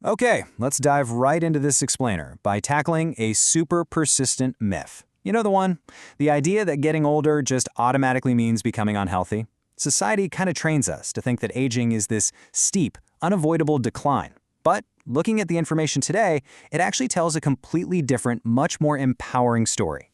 Okay, let's dive right into this explainer by tackling a super persistent myth. You know the one? The idea that getting older just automatically means becoming unhealthy. Society kind of trains us to think that aging is this steep, unavoidable decline. But looking at the information today, it actually tells a completely different, much more empowering story.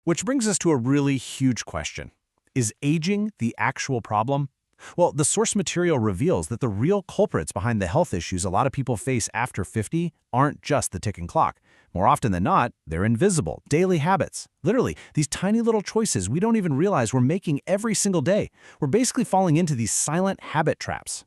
Which brings us to a really huge question. Is aging the actual problem? Well, the source material reveals that the real culprits behind the health issues a lot of people face after 50 aren't just the ticking clock. More often than not, they're invisible, daily habits. Literally, these tiny little choices we don't even realize we're making every single day. We're basically falling into these silent habit traps.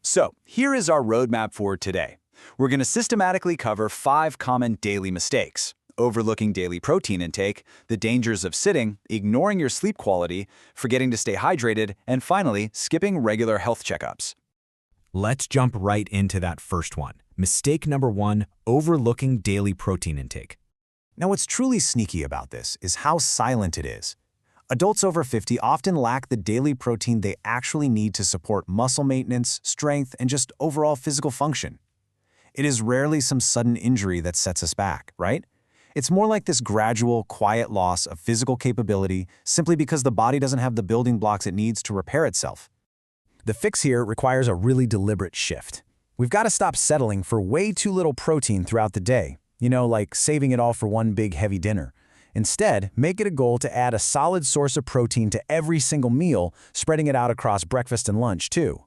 So, here is our roadmap for today. We're going to systematically cover 5 common daily mistakes: overlooking daily protein intake, the dangers of sitting, ignoring your sleep quality, forgetting to stay hydrated, and finally, skipping regular health checkups. Let's jump right into that first one. Mistake number 1, overlooking daily protein intake. Now, what's truly sneaky about this is how silent it is. Adults over 50 often lack the daily protein they actually need to support muscle maintenance, strength, and just overall physical function. It is rarely some sudden injury that sets us back, right? It's more like this gradual, quiet loss of physical capability simply because the body doesn't have the building blocks it needs to repair itself. The fix here requires a really deliberate shift. We've got to stop settling for way too little protein throughout the day, like saving it all for one big heavy dinner. Instead, make it a goal to add a solid source of protein to every single meal, spreading it out across breakfast and lunch too.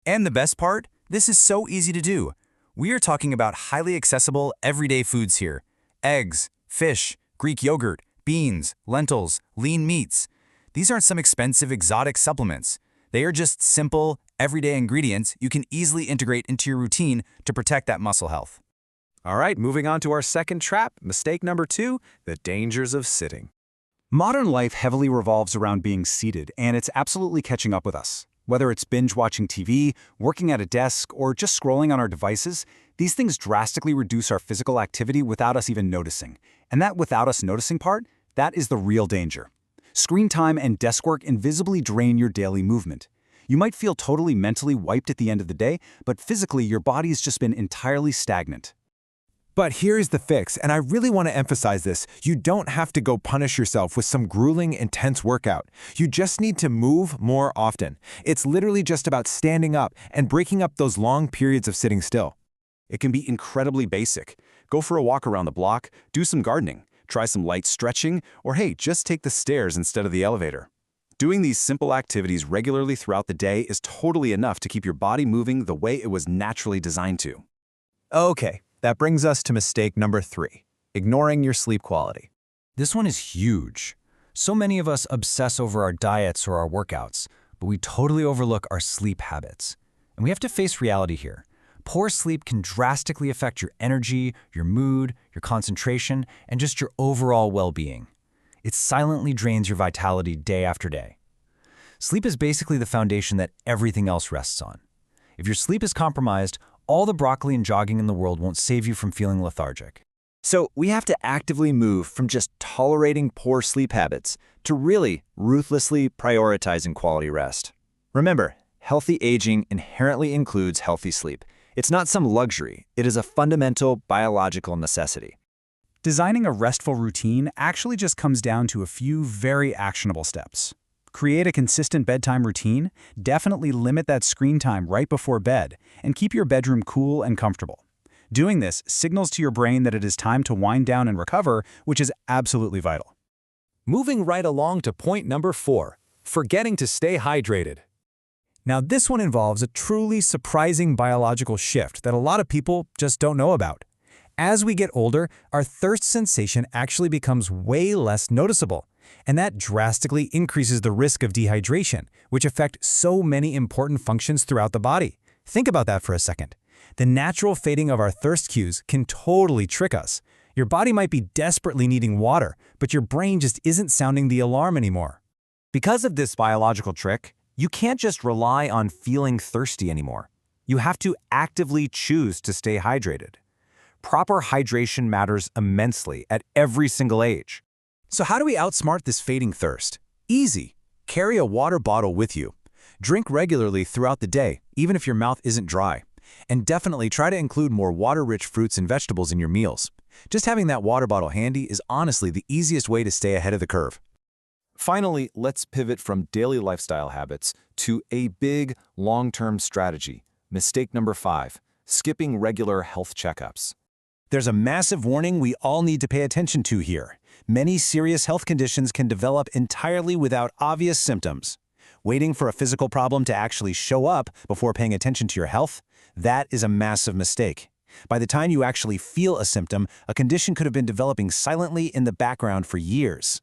And the best part? This is so easy to do. We are talking about highly accessible, everyday foods here. Eggs, fish, Greek yogurt, beans, lentils, lean meats. These aren't some expensive exotic supplements. They are just simple, everyday ingredients you can easily integrate into your routine to protect that muscle health. All right, moving on to our second trap, mistake number 2, the dangers of sitting. Modern life heavily revolves around being seated, and it's absolutely catching up with us. Whether it's binge-watching TV, working at a desk, or just scrolling on our devices, these things drastically reduce our physical activity without us even noticing. And that without us noticing part, that is the real danger. Screen time and desk work invisibly drain your daily movement. You might feel totally mentally wiped at the end of the day, but physically your body's just been entirely stagnant. But here's the fix, and I really want to emphasize this. You don't have to go punish yourself with some grueling, intense workout. You just need to move more often. It's literally just about standing up and breaking up those long periods of sitting still. It can be incredibly basic. Go for a walk around the block, do some gardening, try some light stretching, or hey, just take the stairs instead of the elevator. Doing these simple activities regularly throughout the day is totally enough to keep your body moving the way it was naturally designed to. Okay, that brings us to mistake number 3, ignoring your sleep quality. This one is huge. So many of us obsess over our diets or our workouts, but we totally overlook our sleep habits. And we have to face reality here. Poor sleep can drastically affect your energy, your mood, your concentration, and just your overall well-being. It silently drains your vitality day after day. Sleep is basically the foundation that everything else rests on. If your sleep is compromised, all the broccoli and jogging in the world won't save you from feeling lethargic. So we have to actively move from just tolerating poor sleep habits to really ruthlessly prioritizing quality rest. Remember, healthy aging inherently includes healthy sleep. It's not some luxury, it is a fundamental biological necessity. Designing a restful routine actually just comes down to a few very actionable steps. Create a consistent bedtime routine, definitely limit that screen time right before bed, and keep your bedroom cool and comfortable. Doing this signals to your brain that it is time to wind down and recover, which is absolutely vital. Moving right along to point number 4, forgetting to stay hydrated. Now, this one involves a truly surprising biological shift that a lot of people just don't know about. As we get older, our thirst sensation actually becomes way less noticeable, and that drastically increases the risk of dehydration, which affect so many important functions throughout the body. Think about that for a second. The natural fading of our thirst cues can totally trick us. Your body might be desperately needing water, but your brain just isn't sounding the alarm anymore. Because of this biological trick, you can't just rely on feeling thirsty anymore. You have to actively choose to stay hydrated. Proper hydration matters immensely at every single age. So how do we outsmart this fading thirst? Easy. Carry a water bottle with you. Drink regularly throughout the day, even if your mouth isn't dry. And definitely try to include more water-rich fruits and vegetables in your meals. Just having that water bottle handy is honestly the easiest way to stay ahead of the curve. Finally, let's pivot from daily lifestyle habits to a big, long-term strategy. Mistake number 5, skipping regular health checkups. There's a massive warning we all need to pay attention to here. Many serious health conditions can develop entirely without obvious symptoms. Waiting for a physical problem to actually show up before paying attention to your health, that is a massive mistake. By the time you actually feel a symptom, a condition could have been developing silently in the background for years.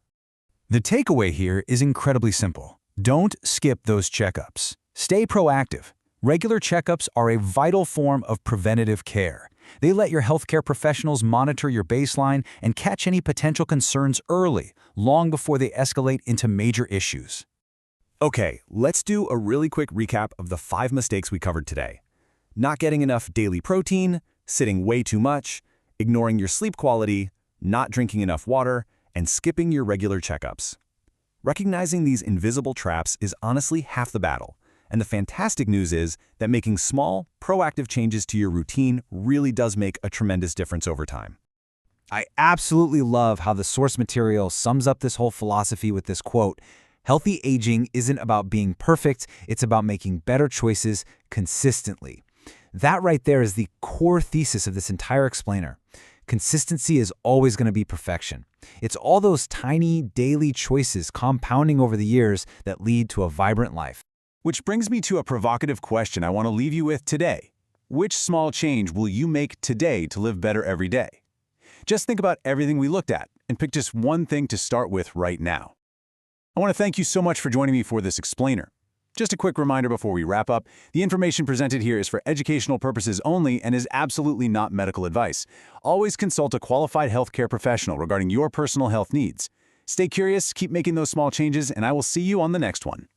The takeaway here is incredibly simple. Don't skip those checkups. Stay proactive. Regular checkups are a vital form of preventative care. They let your healthcare professionals monitor your baseline and catch any potential concerns early, long before they escalate into major issues. Okay, let's do a really quick recap of the 5 mistakes we covered today. Not getting enough daily protein, sitting way too much, ignoring your sleep quality, not drinking enough water, and skipping your regular checkups. Recognizing these invisible traps is honestly half the battle, and the fantastic news is that making small, proactive changes to your routine really does make a tremendous difference over time. I absolutely love how the source material sums up this whole philosophy with this quote, "Healthy aging isn't about being perfect, it's about making better choices consistently." That right there is the core thesis of this entire explainer. Consistency is always going to be perfection. It's all those tiny daily choices compounding over the years that lead to a vibrant life. Which brings me to a provocative question I want to leave you with today. Which small change will you make today to live better every day? Just think about everything we looked at and pick just one thing to start with right now. I want to thank you so much for joining me for this explainer. Just a quick reminder before we wrap up, the information presented here is for educational purposes only and is absolutely not medical advice. Always consult a qualified healthcare professional regarding your personal health needs. Stay curious, keep making those small changes, and I will see you on the next one.